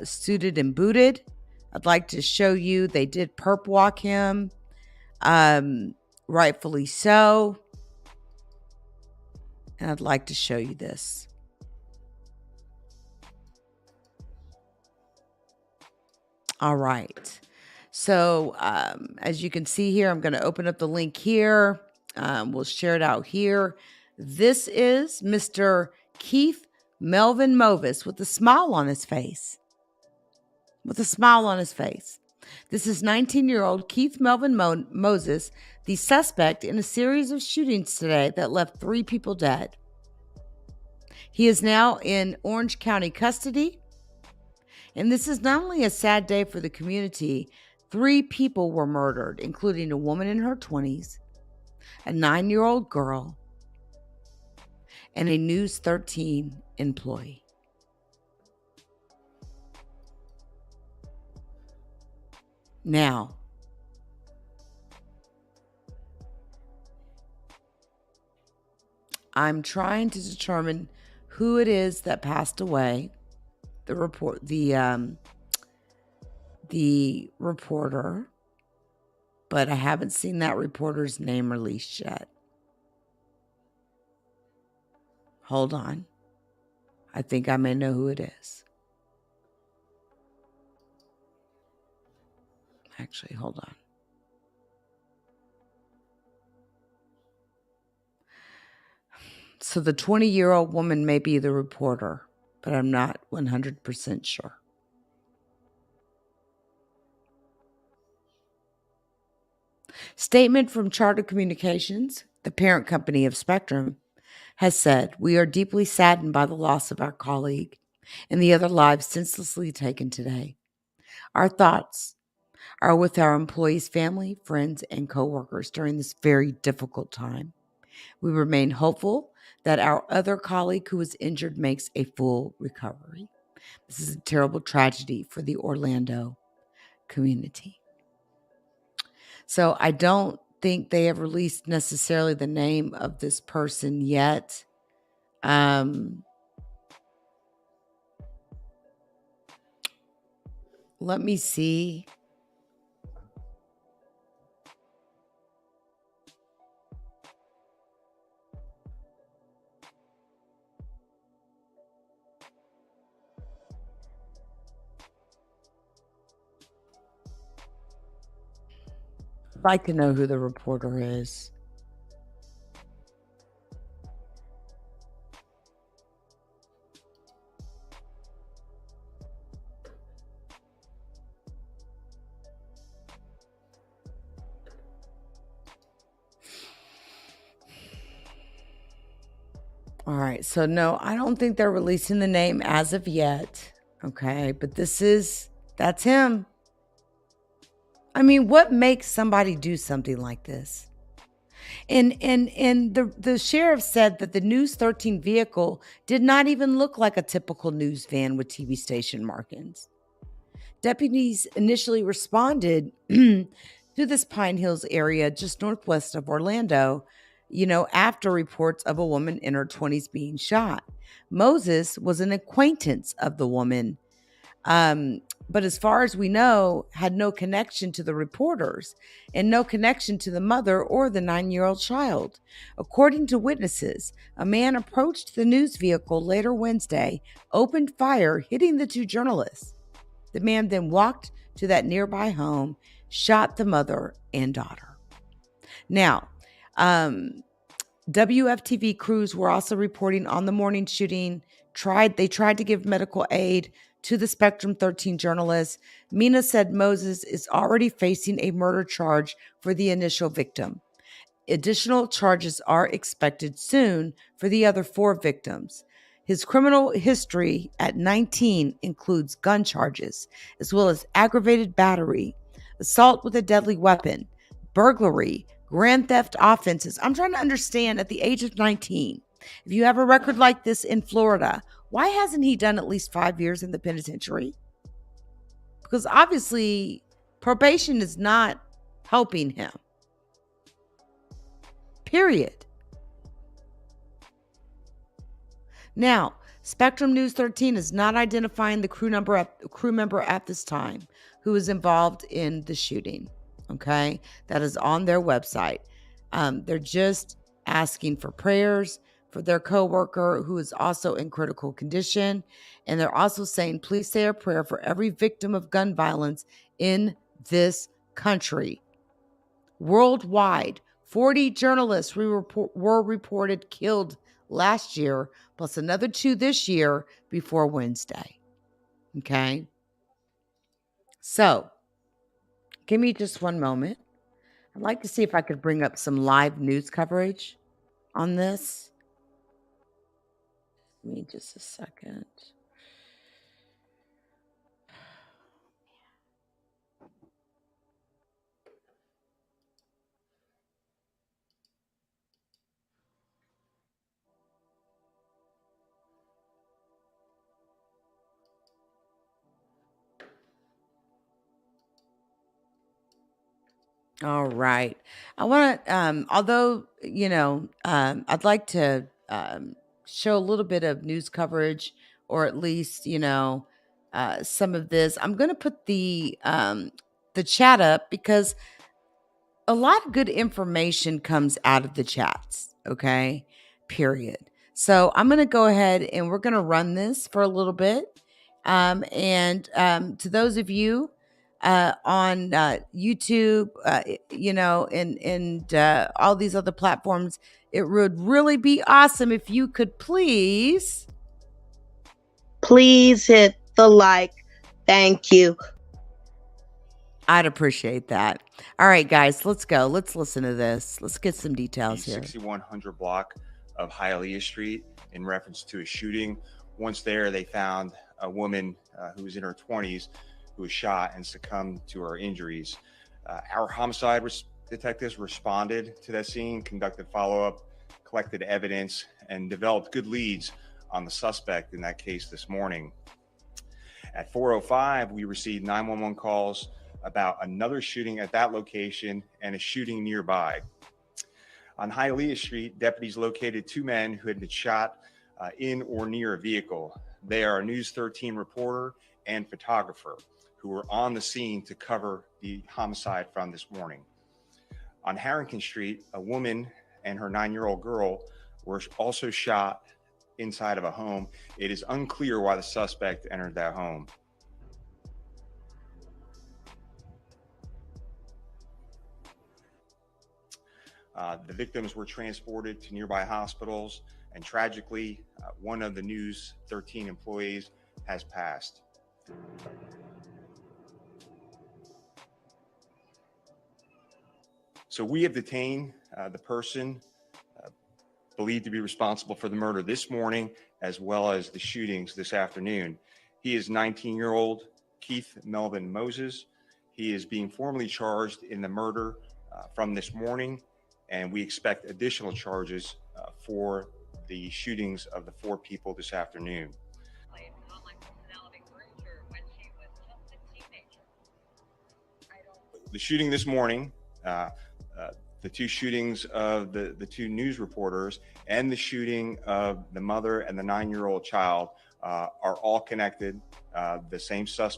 suited and booted. I'd like to show you they did perp walk him, rightfully so. And I'd like to show you this. All right. So as you can see here, I'm going to open up the link here. We'll share it out here. This is Mr. Keith Melvin Moses with a smile on his face. With a smile on his face. This is 19-year-old Keith Melvin Moses, the suspect in a series of shootings today that left 3 people dead. He is now in Orange County custody. And this is not only a sad day for the community, 3 people were murdered, including a woman in her 20s, a 9-year-old girl, and a News 13 employee. Now, I'm trying to determine who it is that passed away. The reporter, but I haven't seen that reporter's name released yet. Hold on. I think I may know who it is. Actually, hold on. So the 20-year-old woman may be the reporter, but I'm not 100% sure. Statement from Charter Communications, the parent company of Spectrum, has said, "We are deeply saddened by the loss of our colleague and the other lives senselessly taken today. Our thoughts are with our employees' family, friends, and coworkers during this very difficult time. We remain hopeful that our other colleague who was injured makes a full recovery. This is a terrible tragedy for the Orlando community." So I don't think they have released necessarily the name of this person yet. Let me see. I'd like to know who the reporter is. All right. So no, I don't think they're releasing the name as of yet. Okay. But that's him. I mean, what makes somebody do something like this? And the sheriff said that the News 13 vehicle did not even look like a typical news van with TV station markings. Deputies initially responded to this Pine Hills area just northwest of Orlando, after reports of a woman in her 20s being shot. Moses was an acquaintance of the woman, but as far as we know, had no connection to the reporters and no connection to the mother or the 9-year-old child. According to witnesses, a man approached the news vehicle later Wednesday, opened fire, hitting the 2 journalists. The man then walked to that nearby home, shot the mother and daughter. Now, WFTV crews were also reporting on the morning shooting. They tried to give medical aid to the Spectrum 13 journalists. Mina said Moses is already facing a murder charge for the initial victim. Additional charges are expected soon for the other 4 victims. His criminal history at 19 includes gun charges, as well as aggravated battery, assault with a deadly weapon, burglary, grand theft offenses. I'm trying to understand, at the age of 19, if you have a record like this in Florida, why hasn't he done at least 5 years in the penitentiary? Because obviously probation is not helping him. Period. Now, Spectrum News 13 is not identifying the crew member at this time who was involved in the shooting. Okay, that is on their website. They're just asking for prayers for their coworker who is also in critical condition, and they're also saying, please say a prayer for every victim of gun violence in this country. Worldwide, 40 journalists were reported killed last year, plus another 2 this year before Wednesday. Okay. So give me just one moment. I'd like to see if I could bring up some live news coverage on this. Give me just a second. All right. I want to, although, I'd like to show a little bit of news coverage or at least, some of this. I'm going to put the chat up because a lot of good information comes out of the chats. Okay. Period. So I'm going to go ahead and we're going to run this for a little bit. And to those of you on YouTube, and all these other platforms, it would really be awesome if you could please hit the like. Thank you. I'd appreciate that. All right, guys, let's go. Let's listen to this. Let's get some details the here. 6100 block of Hialeah Street in reference to a shooting. Once there, they found a woman who was in her 20s who was shot and succumbed to her injuries. Our homicide detectives responded to that scene, conducted follow-up, collected evidence, and developed good leads on the suspect in that case this morning. At 4:05, we received 911 calls about another shooting at that location and a shooting nearby. On Hialeah Street, deputies located 2 men who had been shot in or near a vehicle. They are a News 13 reporter and photographer who were on the scene to cover the homicide from this morning. On Harrington Street, a woman and her 9-year-old girl were also shot inside of a home. It is unclear why the suspect entered that home. The victims were transported to nearby hospitals, and tragically, one of the News 13 employees has passed. So we have detained the person believed to be responsible for the murder this morning, as well as the shootings this afternoon. He is 19-year-old Keith Melvin Moses. He is being formally charged in the murder from this morning, and we expect additional charges for the shootings of the 4 people this afternoon. The shooting this morning, the 2 shootings of the 2 news reporters and the shooting of the mother and the 9-year-old child are all connected. The same suspect